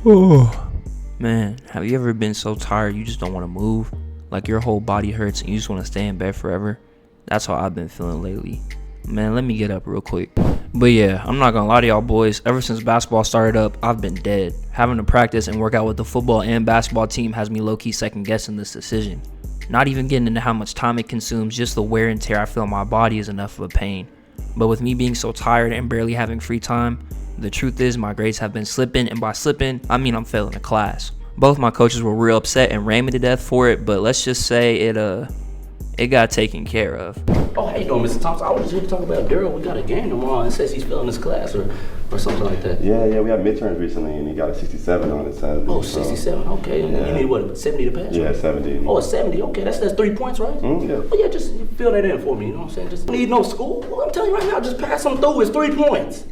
Man, have you ever been so tired you just don't want to move? Like your whole body hurts and you just want to stay in bed forever? That's how I've been feeling lately. Man, let me get up real quick. But yeah, I'm not gonna lie to y'all boys. Ever since basketball started up, I've been dead. Having to practice and work out with the football and basketball team has me low-key second guessing this decision. Not even getting into how much time it consumes, just the wear and tear I feel in my body is enough of a pain. But with me being so tired and barely having free time, the truth is my grades have been slipping, and by slipping, I mean I'm failing a class. Both my coaches were real upset and ran me to death for it, but let's just say it got taken care of. Oh, how you doing, Mr. Thompson? I was just here to talk about Daryl. We got a game tomorrow and says he's failing his class or something like that. Yeah, we had midterms recently and he got a 67 on it Saturday. Oh, 67, okay. And you need what, 70 to pass? Yeah, right? 70. Oh, 70, okay. That's 3 points, right? Yeah. Oh, yeah, just fill that in for me, you know what I'm saying? Just need no school. Well, I'm telling you right now, just pass them through. It's 3 points.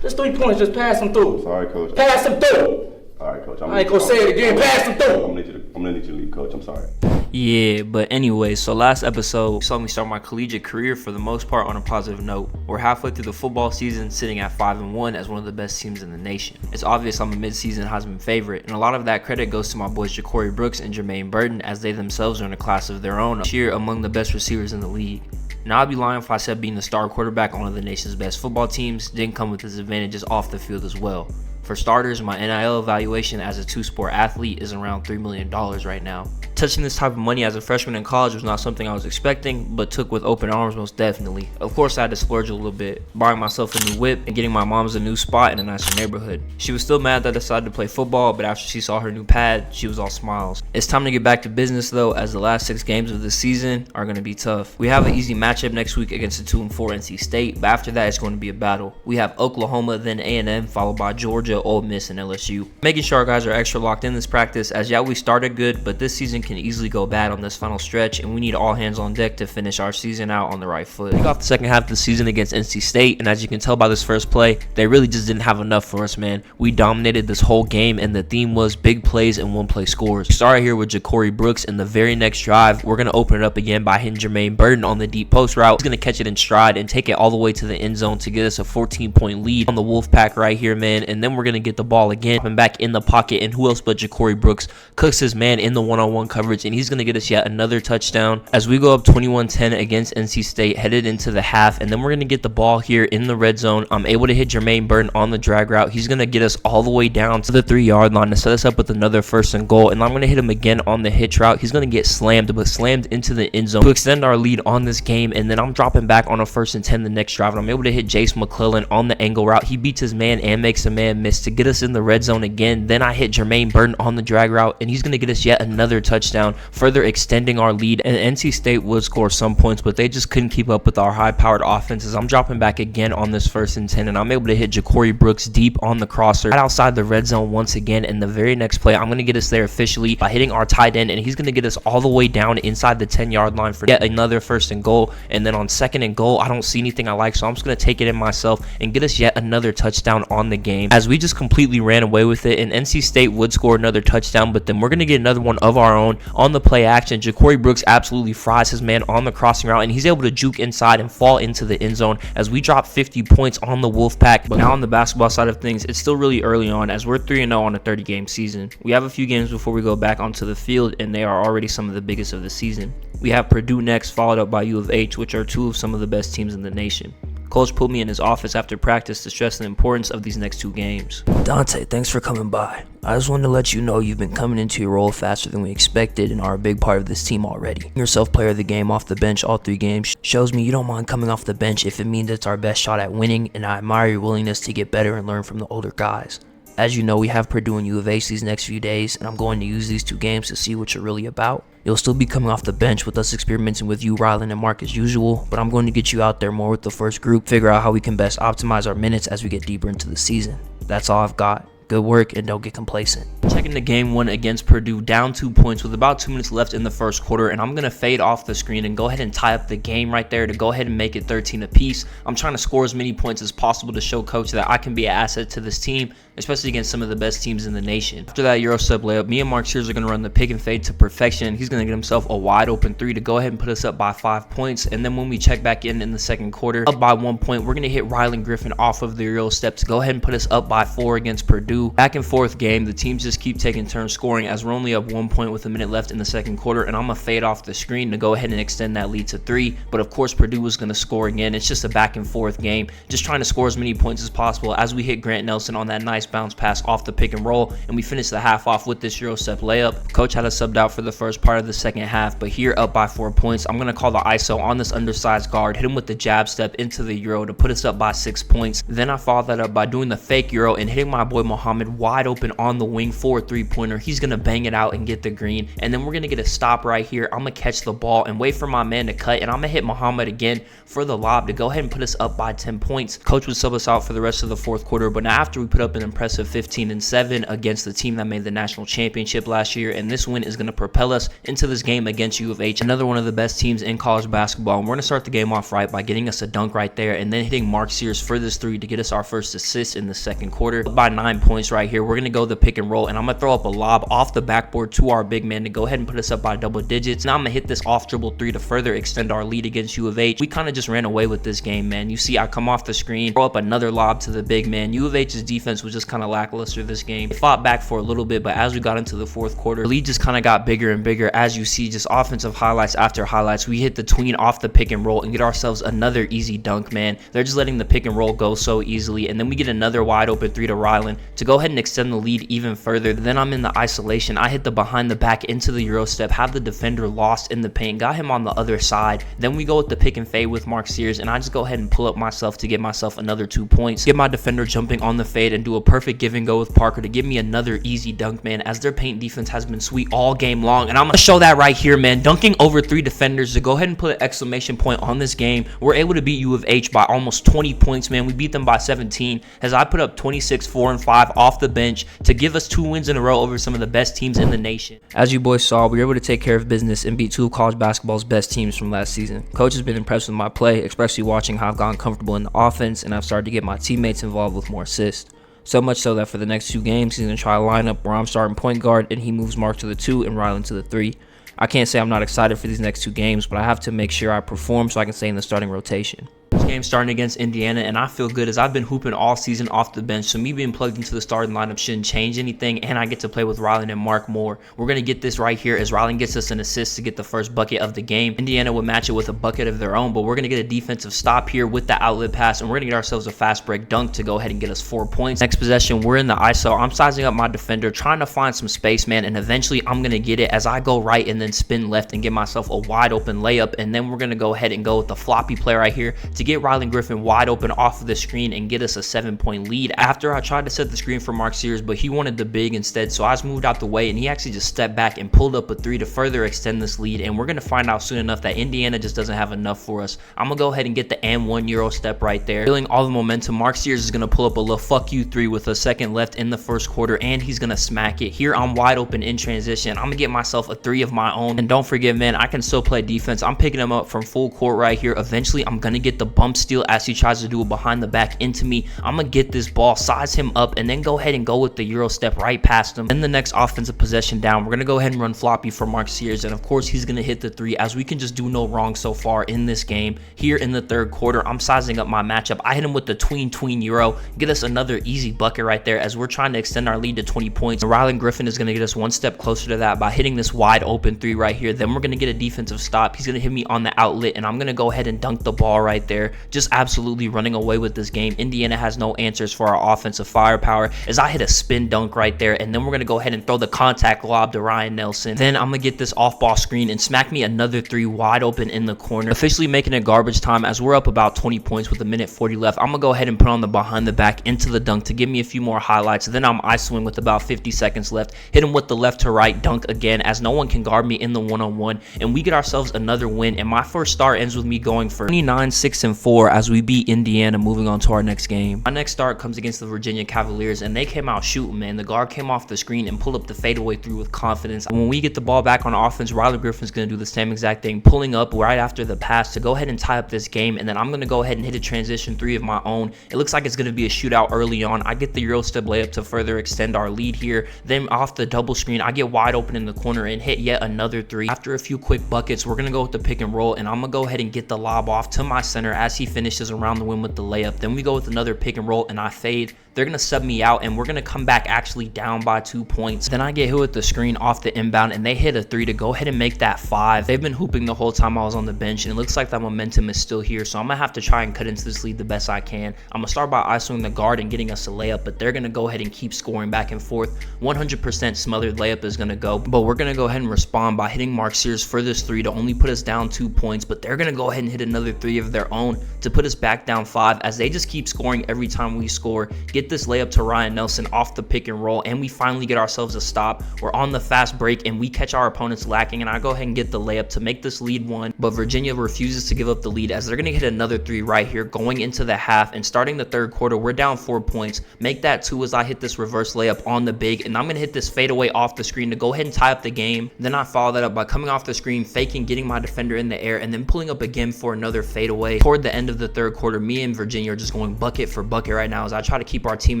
Just 3 points, just pass them through. Sorry, Coach. Pass them through. All right, Coach. I ain't gonna say it again. Pass them through. I'm gonna need you to leave, Coach. I'm sorry. Yeah, but anyway, so last episode you saw me start my collegiate career for the most part on a positive note. We're halfway through the football season, sitting at 5-1 as one of the best teams in the nation. It's obvious I'm a mid-season Heisman favorite, and a lot of that credit goes to my boys Ja'Cory Brooks and Jermaine Burton, as they themselves are in a class of their own, this year among the best receivers in the league. Now, I'd be lying if I said being the star quarterback on one of the nation's best football teams didn't come with its advantages off the field as well. For starters, my NIL evaluation as a two-sport athlete is around $3 million right now. Touching this type of money as a freshman in college was not something I was expecting, but took with open arms most definitely. Of course, I had to splurge a little bit, buying myself a new whip and getting my mom's a new spot in a nicer neighborhood. She was still mad that I decided to play football, but after she saw her new pad, she was all smiles. It's time to get back to business though, as the last 6 games of the season are going to be tough. We have an easy matchup next week against the 2-4 NC State, but after that it's going to be a battle. We have Oklahoma, then A&M, followed by Georgia, Ole Miss, and LSU. Making sure our guys are extra locked in this practice, as yeah, we started good, but this season can easily go bad on this final stretch, and we need all hands on deck to finish our season out on the right foot. We got the second half of the season against NC State, and as you can tell by this first play, they really just didn't have enough for us, man. We dominated this whole game, and the theme was big plays and one-play scores. We started here with Ja'Cory Brooks, and the very next drive, we're going to open it up again by hitting Jermaine Burton on the deep post route. He's going to catch it in stride and take it all the way to the end zone to get us a 14-point lead on the Wolfpack right here, man, and then we're going to get the ball again and back in the pocket, and who else but Ja'Cory Brooks cooks his man in the one-on-one coverage, and he's going to get us yet another touchdown as we go up 21-10 against NC State, headed into the half, and then we're going to get the ball here in the red zone. I'm able to hit Jermaine Burton on the drag route. He's going to get us all the way down to the 3-yard line to set us up with another 1st and goal, and I'm going to hit him again on the hitch route. He's going to get slammed, but slammed into the end zone to extend our lead on this game, and then I'm dropping back on a 1st and 10 the next drive, and I'm able to hit Jace McClellan on the angle route. He beats his man and makes a man miss to get us in the red zone again. Then I hit Jermaine Burton on the drag route, and he's going to get us yet another touchdown, further extending our lead. And NC State would score some points, but they just couldn't keep up with our high-powered offenses. I'm dropping back again on this 1st and 10, and I'm able to hit Ja'Cory Brooks deep on the crosser right outside the red zone once again. And the very next play, I'm going to get us there officially by hitting our tight end, and he's going to get us all the way down inside the 10-yard line for yet another 1st and goal. And then on 2nd and goal, I don't see anything I like, so I'm just going to take it in myself and get us yet another touchdown on the game, as we just completely ran away with it. And NC State would score another touchdown, but then we're going to get another one of our own on the play action. Ja'Cory Brooks absolutely fries his man on the crossing route, and he's able to juke inside and fall into the end zone as we drop 50 points on the Wolfpack. But now on the basketball side of things, it's still really early on, as we're 3-0 on a 30-game season. We have a few games before we go back onto the field, and they are already some of the biggest of the season. We have Purdue next, followed up by U of H, which are 2 of some of the best teams in the nation. Coach put me in his office after practice to stress the importance of these next 2 games. Dante, thanks for coming by. I just wanted to let you know you've been coming into your role faster than we expected and are a big part of this team already. Yourself player of the game off the bench all 3 games shows me you don't mind coming off the bench if it means it's our best shot at winning, and I admire your willingness to get better and learn from the older guys. As you know, we have Purdue and U of H these next few days, and I'm going to use these 2 games to see what you're really about. You'll still be coming off the bench with us experimenting with you, Rylan, and Mark as usual, but I'm going to get you out there more with the first group, figure out how we can best optimize our minutes as we get deeper into the season. That's all I've got. Good work, and don't get complacent. Checking the game 1 against Purdue, down 2 points with about 2 minutes left in the first quarter, and I'm going to fade off the screen and go ahead and tie up the game right there to go ahead and make it 13 apiece. I'm trying to score as many points as possible to show coach that I can be an asset to this team, especially against some of the best teams in the nation. After that Euro step layup, me and Mark Sears are going to run the pick and fade to perfection. He's going to get himself a wide open 3 to go ahead and put us up by 5 points, and then when we check back in the second quarter, up by 1 point, we're going to hit Rylan Griffin off of the Euro step to go ahead and put us up by 4 against Purdue. Back and forth game, the teams just keep taking turns scoring as we're only up 1 point with a minute left in the second quarter, and I'm going to fade off the screen to go ahead and extend that lead to 3, but of course Purdue was going to score again. It's just a back and forth game, just trying to score as many points as possible as we hit Grant Nelson on that nice bounce pass off the pick and roll, and we finished the half off with this Euro step layup. Coach had us subbed out for the first part of the second half, but here up by 4 points, I'm going to call the ISO on this undersized guard, hit him with the jab step into the Euro to put us up by 6 points. Then I followed that up by doing the fake Euro and hitting my boy Muhammad wide open on the wing for a 3-pointer. He's going to bang it out and get the green, and then we're going to get a stop right here. I'm going to catch the ball and wait for my man to cut, and I'm going to hit Muhammad again for the lob to go ahead and put us up by 10 points. Coach would sub us out for the rest of the fourth quarter, but now after we put up an impressive 15-7 against the team that made the national championship last year, and this win is going to propel us into this game against U of H, another one of the best teams in college basketball. And we're going to start the game off right by getting us a dunk right there and then hitting Mark Sears for this 3 to get us our first assist in the second quarter. By 9 points right here, we're going to go the pick and roll, and I'm going to throw up a lob off the backboard to our big man to go ahead and put us up by double digits. Now I'm going to hit this off dribble 3 to further extend our lead against U of H. We kind of just ran away with this game, man. You see I come off the screen, throw up another lob to the big man. U of H's defense was just kind of lackluster this game. They fought back for a little bit, but as we got into the fourth quarter, the lead just kind of got bigger and bigger. As you see, just offensive highlights after highlights. We hit the tween off the pick and roll and get ourselves another easy dunk, man. They're just letting the pick and roll go so easily, and then we get another wide open 3 to Rylan to go ahead and extend the lead even further. Then I'm in the isolation. I hit the behind the back into the Euro step, have the defender lost in the paint, got him on the other side. Then we go with the pick and fade with Mark Sears, and I just go ahead and pull up myself to get myself another 2 points. Get my defender jumping on the fade and do a perfect give and go with Parker to give me another easy dunk, man, as their paint defense has been sweet all game long, and I'm gonna show that right here, man. Dunking over 3 defenders to go ahead and put an exclamation point on this game. We're able to beat U of H by almost 20 points, man. We beat them by 17 as I put up 26, 4, and 5 off the bench to give us 2 wins in a row over some of the best teams in the nation. As you boys saw, we were able to take care of business and beat 2 of college basketball's best teams from last season. Coach has been impressed with my play, especially watching how I've gotten comfortable in the offense, and I've started to get my teammates involved with more assists. So much so that for the next 2 games, he's going to try a lineup where I'm starting point guard and he moves Mark to the 2 and Rylan to the 3. I can't say I'm not excited for these next 2 games, but I have to make sure I perform so I can stay in the starting rotation. This game starting against Indiana, and I feel good as I've been hooping all season off the bench, so me being plugged into the starting lineup shouldn't change anything, and I get to play with Rylan and Mark more. We're going to get this right here as Rylan gets us an assist to get the first bucket of the game. Indiana would match it with a bucket of their own, but we're going to get a defensive stop here with the outlet pass, and we're going to get ourselves a fast break dunk to go ahead and get us 4 points. Next possession, we're in the ISO. I'm sizing up my defender, trying to find some space, man, and eventually I'm going to get it as I go right and then spin left and get myself a wide open layup, and then we're going to go ahead and go with the floppy play right here to get Rylan Griffin wide open off of the screen and get us a 7-point lead. After I tried to set the screen for Mark Sears, but he wanted the big instead, so I just moved out the way, and he actually just stepped back and pulled up a 3 to further extend this lead, and we're going to find out soon enough that Indiana just doesn't have enough for us. I'm going to go ahead and get the and 1 Euro step right there. Feeling all the momentum, Mark Sears is going to pull up a little fuck you 3 with a second left in the first quarter, and he's going to smack it. Here I'm wide open in transition. I'm going to get myself a 3 of my own, and don't forget, man, I can still play defense. I'm picking him up from full court right here. Eventually, I'm going to get the bump steal as he tries to do a behind the back into me. I'm gonna get this ball, size him up, and then go ahead and go with the Euro step right past him. Then the next offensive possession down, we're gonna go ahead and run floppy for Mark Sears, and of course he's gonna hit the 3 as we can just do no wrong so far in this game. Here in the third quarter, I'm sizing up my matchup. I hit him with the tween Euro, get us another easy bucket right there as we're trying to extend our lead to 20 points. Rylan Griffin is gonna get us 1 step closer to that by hitting this wide open 3 right here. Then we're gonna get a defensive stop. He's gonna hit me on the outlet, and I'm gonna go ahead and dunk the ball right there. Just absolutely running away with this game. Indiana has no answers for our offensive firepower as I hit a spin dunk right there, and then we're going to go ahead and throw the contact lob to Ryan Nelson. Then I'm going to get this off-ball screen and smack me another 3 wide open in the corner, officially making it garbage time as we're up about 20 points with 1:40 left. I'm going to go ahead and put on the behind the back into the dunk to give me a few more highlights. Then I'm isoing with about 50 seconds left, hit him with the left to right dunk again as no one can guard me in the one-on-one, and we get ourselves another win, and my first start ends with me going for 29, 6, and 4 7-4 as we beat Indiana, moving on to our next game. My next start comes against the Virginia Cavaliers, and they came out shooting, man. The guard came off the screen and pulled up the fadeaway through with confidence. When we get the ball back on offense, Riley Griffin's going to do the same exact thing, pulling up right after the pass to go ahead and tie up this game, and then I'm going to go ahead and hit a transition 3 of my own. It looks like it's going to be a shootout early on. I get the Euro step layup to further extend our lead here. Then off the double screen, I get wide open in the corner and hit yet another 3. After a few quick buckets, we're going to go with the pick and roll, and I'm going to go ahead and get the lob off to my center as he finishes around the rim with the layup. Then we go with another pick and roll, and I fade. They're going to sub me out, and we're going to come back actually down by 2 points. Then I get hit with the screen off the inbound, and they hit a 3 to go ahead and make that 5. They've been hooping the whole time I was on the bench, and it looks like that momentum is still here, so I'm going to have to try and cut into this lead the best I can. I'm going to start by isoing the guard and getting us a layup, but they're going to go ahead and keep scoring back and forth. 100% smothered layup is going to go, but we're going to go ahead and respond by hitting Mark Sears for this 3 to only put us down 2 points, but they're going to go ahead and hit another 3 of their own to put us back down 5 as they just keep scoring every time we score. Get this layup to Ryan Nelson off the pick and roll, and we finally get ourselves a stop. We're on the fast break, and we catch our opponents lacking, and I go ahead and get the layup to make this lead 1, but Virginia refuses to give up the lead as they're going to hit another 3 right here going into the half, and starting the third quarter, we're down 4 points. Make that 2 as I hit this reverse layup on the big, and I'm going to hit this fadeaway off the screen to go ahead and tie up the game. Then I follow that up by coming off the screen, faking, getting my defender in the air, and then pulling up again for another fadeaway. Toward the end of the third quarter, me and Virginia are just going bucket for bucket right now as I try to keep our team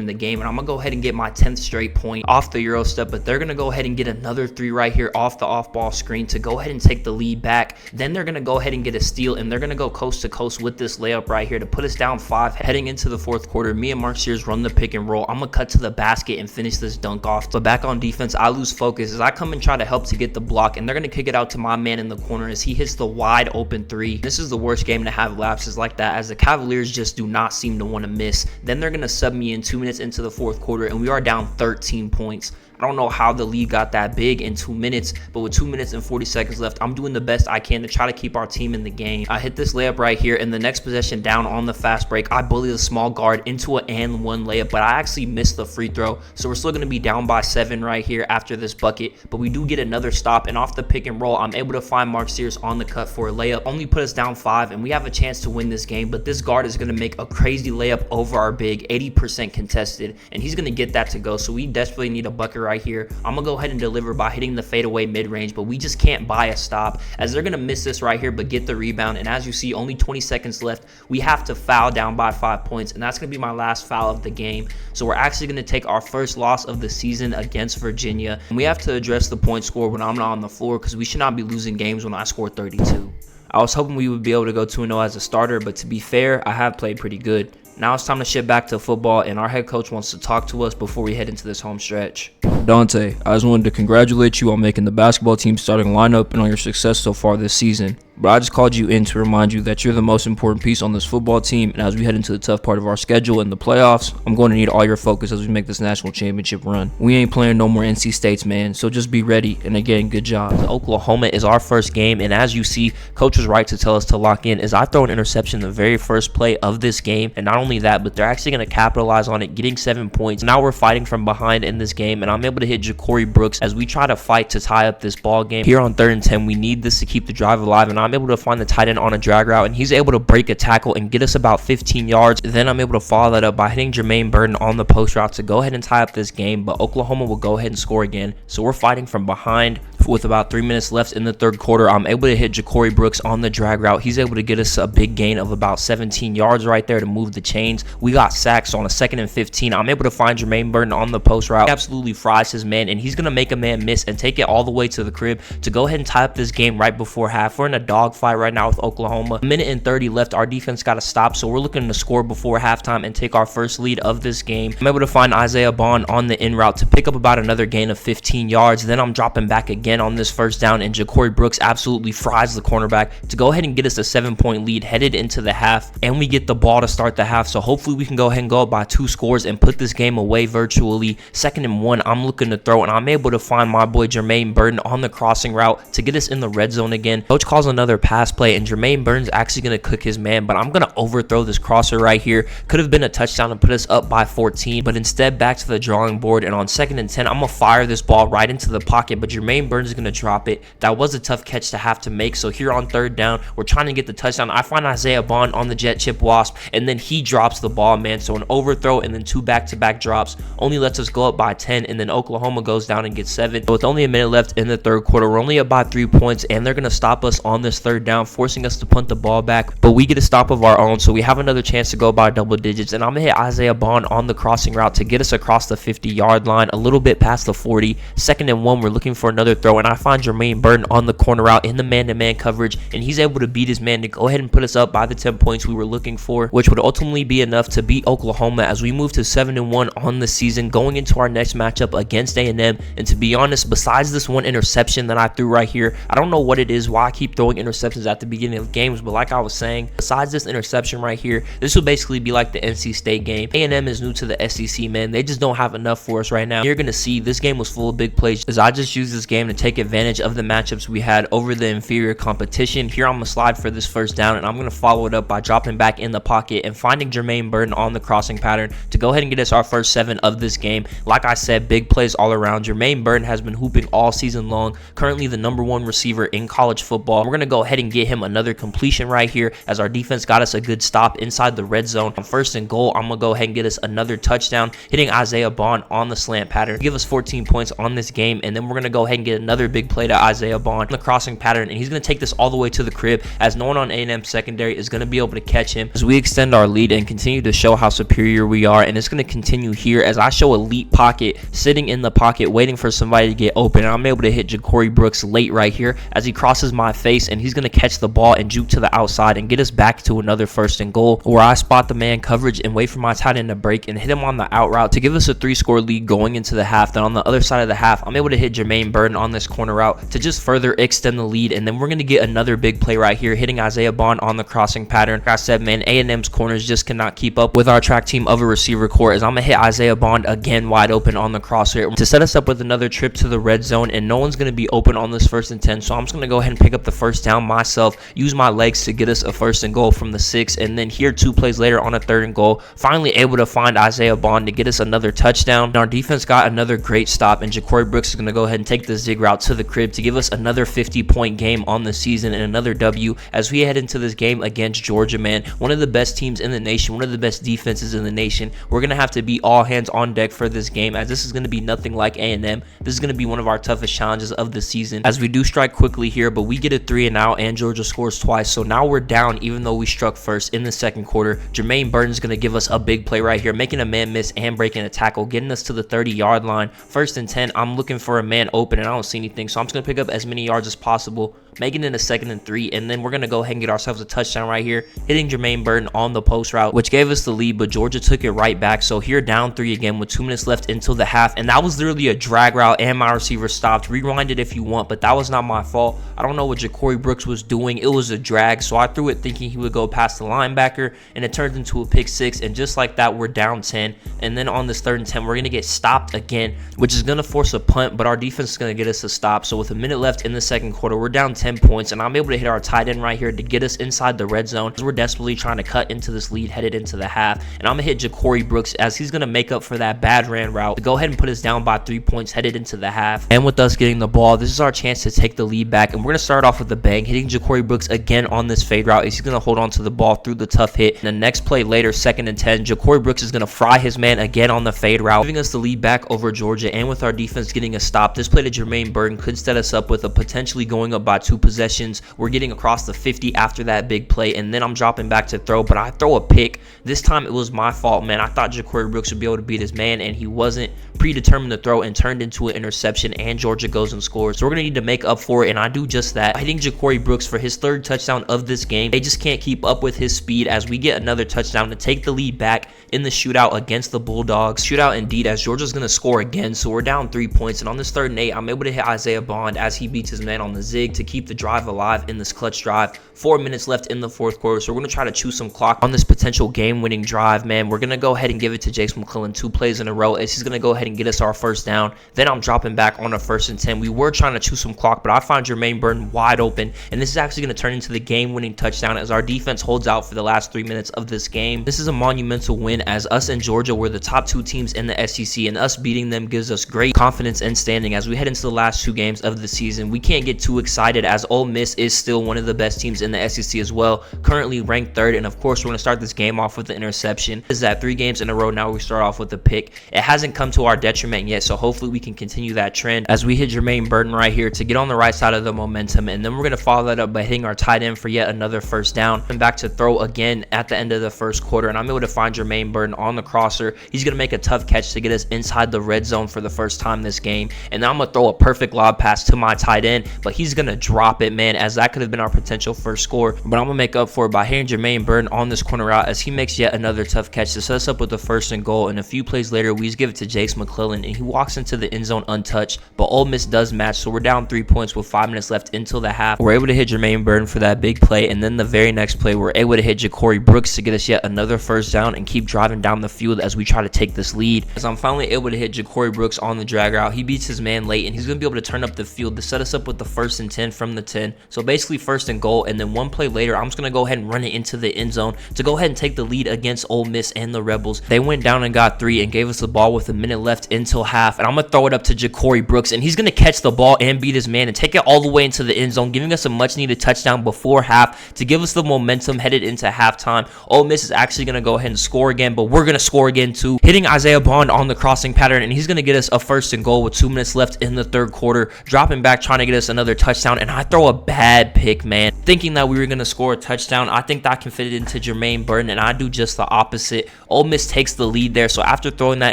in the game, and I'm going to go ahead and get my 10th straight point off the Euro step, but they're going to go ahead and get another 3 right here off the off-ball screen to go ahead and take the lead back. Then they're going to go ahead and get a steal, and they're going to go coast to coast with this layup right here to put us down 5 heading into the fourth quarter. Me and Mark Sears run the pick and roll. I'm going to cut to the basket and finish this dunk off, but back on defense, I lose focus as I come and try to help to get the block, and they're going to kick it out to my man in the corner as he hits the wide open 3. This is the worst game to have lapses like that as the Cavaliers just do not seem to want to miss. Then they're going to sub me in 2 minutes into the fourth quarter, and we are down 13 points. I don't know how the lead got that big in 2 minutes, but with 2 minutes and 40 seconds left, I'm doing the best I can to try to keep our team in the game. I hit this layup right here, and the next possession down on the fast break, I bully the small guard into an and 1 layup, but I actually missed the free throw, so we're still going to be down by 7 right here after this bucket, but we do get another stop, and off the pick and roll, I'm able to find Mark Sears on the cut for a layup, only put us down 5, and we have a chance to win this game, but this guard is going to make a crazy layup over our big, 80% contested, and he's going to get that to go, so we desperately need a bucket right here. I'm going to go ahead and deliver by hitting the fadeaway mid-range, but we just can't buy a stop as they're going to miss this right here but get the rebound, and as you see, only 20 seconds left. We have to foul down by 5 points, and that's going to be my last foul of the game, so we're actually going to take our first loss of the season against Virginia, and we have to address the point score when I'm not on the floor because we should not be losing games when I score 32. I was hoping we would be able to go 2-0 as a starter, but to be fair, I have played pretty good. Now it's time to shift back to football, and our head coach wants to talk to us before we head into this home stretch. Dante, I just wanted to congratulate you on making the basketball team starting lineup and on your success so far this season. But I just called you in to remind you that you're the most important piece on this football team, and as we head into the tough part of our schedule in the playoffs, I'm going to need all your focus as we make this national championship run. We ain't playing no more NC States, man, so just be ready, and again, good job. Oklahoma is our first game, and as you see, coach was right to tell us to lock in as I throw an interception the very first play of this game, and not only that, but they're actually going to capitalize on it, getting 7 points. Now we're fighting from behind in this game, and I'm able to hit Ja'Cory Brooks as we try to fight to tie up this ball game. Here on 3rd and 10, we need this to keep the drive alive, and I'm able to find the tight end on a drag route, and he's able to break a tackle and get us about 15 yards. Then I'm able to follow that up by hitting Jermaine Burton on the post route to go ahead and tie up this game, but Oklahoma will go ahead and score again. So we're fighting from behind with about 3 minutes left in the third quarter. I'm able to hit Ja'Cory Brooks on the drag route. He's able to get us a big gain of about 17 yards right there to move the chains. We got sacks on a 2nd and 15. I'm able to find Jermaine Burton on the post route. He absolutely fries his man, and he's going to make a man miss and take it all the way to the crib to go ahead and tie up this game right before half. We're in a dogfight right now with Oklahoma. 1:30 left. Our defense got to stop, so we're looking to score before halftime and take our first lead of this game. I'm able to find Isaiah Bond on the in route to pick up about another gain of 15 yards. Then I'm dropping back again on this first down, and Ja'Cory Brooks absolutely fries the cornerback to go ahead and get us a 7-point lead headed into the half, and we get the ball to start the half, so hopefully we can go ahead and go up by 2 scores and put this game away virtually. 2nd and 1, I'm looking to throw, and I'm able to find my boy Jermaine Burton on the crossing route to get us in the red zone again. Coach calls another pass play, and Jermaine Burton's actually going to cook his man, but I'm going to overthrow this crosser right here. Could have been a touchdown and put us up by 14, but instead back to the drawing board, and on 2nd and 10, I'm going to fire this ball right into the pocket, but Jermaine Burton Burns is going to drop it. That was a tough catch to have to make. So here on third down, we're trying to get the touchdown. I find Isaiah Bond on the jet chip wasp, and then he drops the ball, man. So an overthrow and then 2 back-to-back drops only lets us go up by 10, and then Oklahoma goes down and gets 7. So with only a minute left in the third quarter, we're only up by 3 points, and they're going to stop us on this third down, forcing us to punt the ball back. But we get a stop of our own, so we have another chance to go by double digits, and I'm going to hit Isaiah Bond on the crossing route to get us across the 50-yard line, a little bit past the 40. 2nd and 1, we're looking for another throw, and I find Jermaine Burton on the corner route in the man-to-man coverage, and he's able to beat his man to go ahead and put us up by the 10 points we were looking for, which would ultimately be enough to beat Oklahoma as we move to 7-1 on the season, going into our next matchup against A&M. And to be honest, besides this one interception that I threw right here, I don't know what it is, why I keep throwing interceptions at the beginning of games, but like I was saying, besides this interception right here, this will basically be like the NC State game. A&M is new to the SEC, man. They just don't have enough for us right now. You're going to see this game was full of big plays, as I just used this game to take advantage of the matchups we had over the inferior competition. Here I'm going to slide for this first down, and I'm going to follow it up by dropping back in the pocket and finding Jermaine Burton on the crossing pattern to go ahead and get us our first 7 of this game. Like I said, big plays all around. Jermaine Burton has been hooping all season long, currently the #1 receiver in college football. We're going to go ahead and get him another completion right here, as our defense got us a good stop inside the red zone. On 1st and goal, I'm going to go ahead and get us another touchdown, hitting Isaiah Bond on the slant pattern, give us 14 points on this game. And then we're going to go ahead and get another big play to Isaiah Bond on the crossing pattern, and he's going to take this all the way to the crib, as no one on A&M secondary is going to be able to catch him, as we extend our lead and continue to show how superior we are. And it's going to continue here as I show elite pocket, sitting in the pocket waiting for somebody to get open, and I'm able to hit Ja'Cory Brooks late right here as he crosses my face, and he's going to catch the ball and juke to the outside and get us back to another 1st and goal, where I spot the man coverage and wait for my tight end to break and hit him on the out route to give us a 3-score lead going into the half. Then on the other side of the half, I'm able to hit Jermaine Burton on this corner route to just further extend the lead. And then we're going to get another big play right here, hitting Isaiah Bond on the crossing pattern. Like I said, man, A&M's corners just cannot keep up with our track team of a receiver core, as I'm going to hit Isaiah Bond again wide open on the crosshair to set us up with another trip to the red zone, and no one's going to be open on this 1st and 10. So I'm just going to go ahead and pick up the first down myself, use my legs to get us a 1st and goal from the 6. And then here 2 plays later on a 3rd and goal, finally able to find Isaiah Bond to get us another touchdown. And our defense got another great stop, and Ja'Cory Brooks is going to go ahead and take the zig route to the crib to give us another 50-point game on the season and another W as we head into this game against Georgia, man. One of the best teams in the nation, one of the best defenses in the nation. We're going to have to be all hands on deck for this game, as this is going to be nothing like A&M. This is going to be one of our toughest challenges of the season, as we do strike quickly here, but we get a 3 and out, and Georgia scores twice. So now we're down, even though we struck first in the 2nd quarter. Jermaine Burton is going to give us a big play right here, making a man miss and breaking a tackle, getting us to the 30-yard line. 1st and 10, I'm looking for a man open, and I don't see anything, so I'm just going to pick up as many yards as possible, making it a 2nd and 3, and then we're going to go ahead and get ourselves a touchdown right here, hitting Jermaine Burton on the post route, which gave us the lead, but Georgia took it right back. So here down 3 again with 2 minutes left until the half, and that was literally a drag route, and my receiver stopped. Rewind it if you want, but that was not my fault. I don't know what Ja'Cory Brooks was doing. It was a drag, so I threw it thinking he would go past the linebacker, and it turned into a pick 6, and just like that, we're down 10. And then on this 3rd and 10, we're going to get stopped again, which is going to force a punt, but our defense is going to get us a stop. So with a minute left in the 2nd quarter, we're down 10 points, and I'm able to hit our tight end right here to get us inside the red zone. We're desperately trying to cut into this lead headed into the half, and I'm going to hit Ja'Cory Brooks as he's going to make up for that bad ran route to go ahead and put us down by 3 points headed into the half. And with us getting the ball, this is our chance to take the lead back, and we're going to start off with a bang, hitting Ja'Cory Brooks again on this fade route. He's going to hold on to the ball through the tough hit. And the next play later, 2nd and 10, Ja'Cory Brooks is going to fry his man again on the fade route, giving us the lead back over Georgia. And with our defense getting a stop, this play to Jermaine Burton could set us up with a potentially going up by 2 possessions. We're getting across the 50 after that big play, and then I'm dropping back to throw, but I throw a pick. This time it was my fault, man. I thought Ja'Cory Brooks would be able to beat his man, and he wasn't. Predetermined to throw and turned into an interception, and Georgia goes and scores. So we're going to need to make up for it, and I do just that, hitting Ja'Cory Brooks for his 3rd touchdown of this game. They just can't keep up with his speed as we get another touchdown to take the lead back in the shootout against the Bulldogs. Shootout indeed, as Georgia's going to score again, so we're down 3 points, and on this 3rd and 8, I'm able to hit Isaiah Bond as he beats his man on the zig to keep keep the drive alive in this clutch drive. 4 minutes left in the fourth quarter, so we're going to try to chew some clock on this potential game-winning drive, man. We're going to go ahead and give it to Jace McClellan 2 plays in a row as he's going to go ahead and get us our first down. Then I'm dropping back on a 1st and 10. We were trying to chew some clock, but I find Jermaine Burton wide open, and this is actually going to turn into the game-winning touchdown as our defense holds out for the last 3 minutes of this game. This is a monumental win as us and Georgia were the top 2 teams in the SEC, and us beating them gives us great confidence and standing as we head into the last 2 games of the season. We can't get too excited as Ole Miss is still one of the best teams in the SEC as well, currently ranked 3rd, and of course we're going to start this game off with the interception. This is at 3 games in a row now we start off with a pick. It hasn't come to our detriment yet, so hopefully we can continue that trend as we hit Jermaine Burton right here to get on the right side of the momentum, and then we're going to follow that up by hitting our tight end for yet another first down and back to throw again at the end of the first quarter, and I'm able to find Jermaine Burton on the crosser. He's going to make a tough catch to get us inside the red zone for the first time this game, and now I'm going to throw a perfect lob pass to my tight end, but he's going to drop it, man, as that could have been our potential first score, but I'm going to make up for it by hitting Jermaine Burton on this corner route as he makes yet another tough catch to set us up with the 1st and goal, and a few plays later we just give it to Jace McClellan and he walks into the end zone untouched, but Ole Miss does match, so we're down 3 points with 5 minutes left until the half. We're able to hit Jermaine Burton for that big play, and then the very next play we're able to hit Ja'Cory Brooks to get us yet another first down and keep driving down the field as we try to take this lead. As I'm finally able to hit Ja'Cory Brooks on the drag route, he beats his man late and he's going to be able to turn up the field to set us up with the 1st and 10 from the 10. So basically 1st and goal, and then 1 play later I'm just going to go ahead and run it into the end zone to go ahead and take the lead against Ole Miss and the Rebels. They went down and got 3 and gave us the ball with a minute left until half, and I'm going to throw it up to Ja'Cory Brooks and he's going to catch the ball and beat his man and take it all the way into the end zone, giving us a much needed touchdown before half to give us the momentum headed into halftime. Ole Miss is actually going to go ahead and score again, but we're going to score again too, hitting Isaiah Bond on the crossing pattern, and he's going to get us a 1st and goal with 2 minutes left in the 3rd quarter, dropping back trying to get us another touchdown, and I throw a bad pick, man, thinking that we were going to score a touchdown. I think that can fit it into Jermaine Burton, and I do just the opposite. Ole Miss takes the lead there, so after throwing that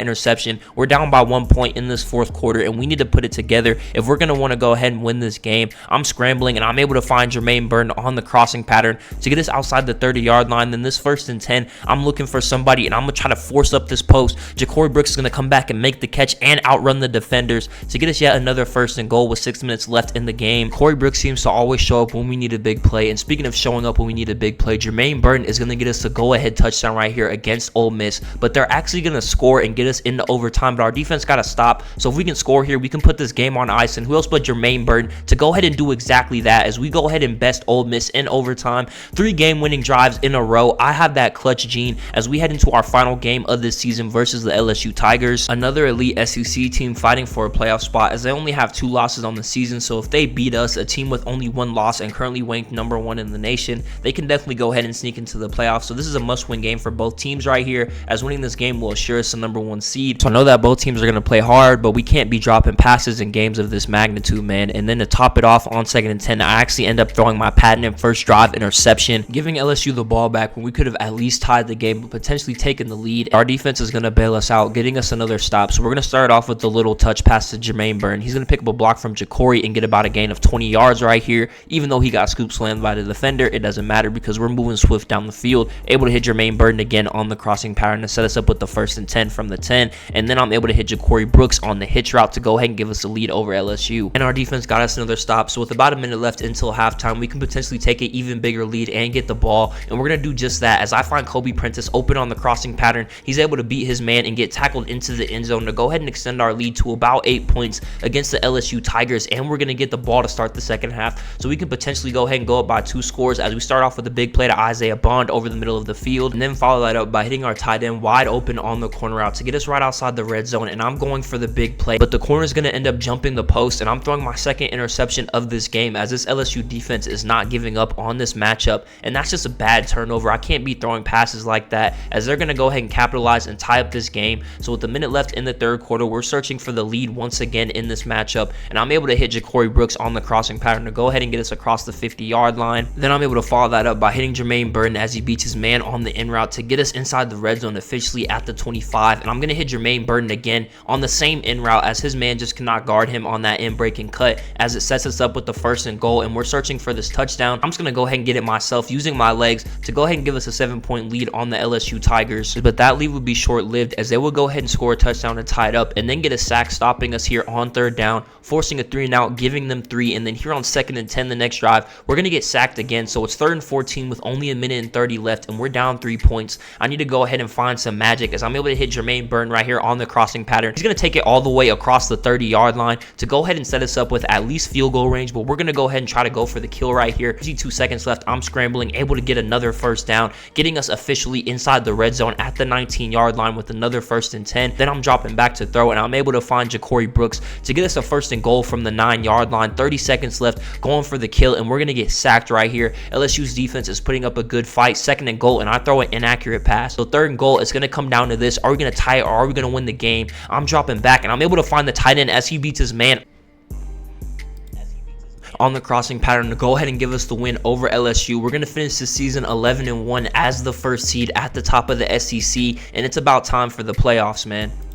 interception, we're down by 1 point in this 4th quarter, and we need to put it together if we're going to want to go ahead and win this game. I'm scrambling, and I'm able to find Jermaine Burton on the crossing pattern to get us outside the 30-yard line. Then this 1st and 10, I'm looking for somebody, and I'm going to try to force up this post. Ja'Cory Brooks is going to come back and make the catch and outrun the defenders to get us yet another 1st and goal with 6 minutes left in the game. Corey Brooks seems to always show up when we need a big play, and speaking of showing up when we need a big play, Jermaine Burton is going to get us a go-ahead touchdown right here against Ole Miss, but they're actually going to score and get us into overtime, but our defense got to stop, so if we can score here, we can put this game on ice, and who else but Jermaine Burton to go ahead and do exactly that as we go ahead and best Ole Miss in overtime. 3 game-winning drives in a row. I have that clutch gene as we head into our final game of this season versus the LSU Tigers, another elite SEC team fighting for a playoff spot as they only have 2 losses on the season, so if they beat us, a team with only 1 loss and currently ranked number 1 in the nation, they can definitely go ahead and sneak into the playoffs. So this is a must-win game for both teams right here, as winning this game will assure us the number 1 seed. So I know that both teams are going to play hard, but we can't be dropping passes in games of this magnitude, man. And then to top it off on 2nd and 10, I actually end up throwing my patented first drive interception, giving LSU the ball back when we could have at least tied the game, but potentially taken the lead. Our defense is going to bail us out, getting us another stop. So we're going to start off with the little touch pass to Jermaine Burton. He's going to pick up a block from Ja'Cory and get about a gain of 20 yards right here. Even though he got scoop slammed by the defender, it doesn't matter because we're moving swift down the field, able to hit Jermaine Burton again on the crossing pattern to set us up with the 1st and 10 from the 10, and then I'm able to hit Ja'Cory Brooks on the hitch route to go ahead and give us a lead over LSU. And our defense got us another stop, so with about a minute left until halftime, we can potentially take an even bigger lead and get the ball, and we're going to do just that as I find Kobe Prentice open on the crossing pattern. He's able to beat his man and get tackled into the end zone to go ahead and extend our lead to about 8 points against the LSU Tigers, and we're going to get the ball to start the second half, so we can potentially go ahead and go up by 2 scores as we start off with a big play to Isaiah Bond over the middle of the field, and then follow that up by hitting our tight end wide open on the corner route to get us right outside the red zone, and I'm going for the big play, but the corner is going to end up jumping the post, and I'm throwing my 2nd interception of this game as this LSU defense is not giving up on this matchup, and that's just a bad turnover. I can't be throwing passes like that as they're going to go ahead and capitalize and tie up this game. So with a minute left in the 3rd quarter, we're searching for the lead once again in this matchup, and I'm able to hit Ja'Cory Brooks on the crossing pattern to go ahead and get us across the 50-yard line. Then I'm able to follow that up by hitting Jermaine Burton as he beats his man on the in route to get us inside the red zone officially at the 25, and I'm going to hit Jermaine Burton again on the same in route as his man just cannot guard him on that in breaking cut as it sets us up with the 1st and goal, and we're searching for this touchdown. I'm just going to go ahead and get it myself using my legs to go ahead and give us a 7-point lead on the LSU Tigers, but that lead would be short-lived as they will go ahead and score a touchdown to tie it up and then get a sack stopping us here on 3rd down, forcing a 3-and-out, giving them 3, and then here on 2nd and 10 the next drive. We're going to get sacked again, so it's 3rd and 14 with only a minute and 30 left, and we're down 3 points. I need to go ahead and find some magic as I'm able to hit Jermaine Burton right here on the crossing pattern. He's going to take it all the way across the 30-yard line to go ahead and set us up with at least field goal range, but we're going to go ahead and try to go for the kill right here. 2 seconds left. I'm scrambling, able to get another first down, getting us officially inside the red zone at the 19-yard line with another 1st and 10. Then I'm dropping back to throw, and I'm able to find Ja'Cory Brooks to get us a 1st and goal from the 9-yard line. 30 seconds left, going for the kill, and we're going to get sacked right here. LSU's defense is putting up a good fight. 2nd and goal, and I throw an inaccurate pass. So 3rd and goal, it's going to come down to this. Are we going to tie it, or are we going to win the game? I'm dropping back, and I'm able to find the tight end as he beats his man on the crossing pattern to go ahead and give us the win over LSU. We're going to finish this season 11-1 as the 1st seed at the top of the SEC, and it's about time for the playoffs, man.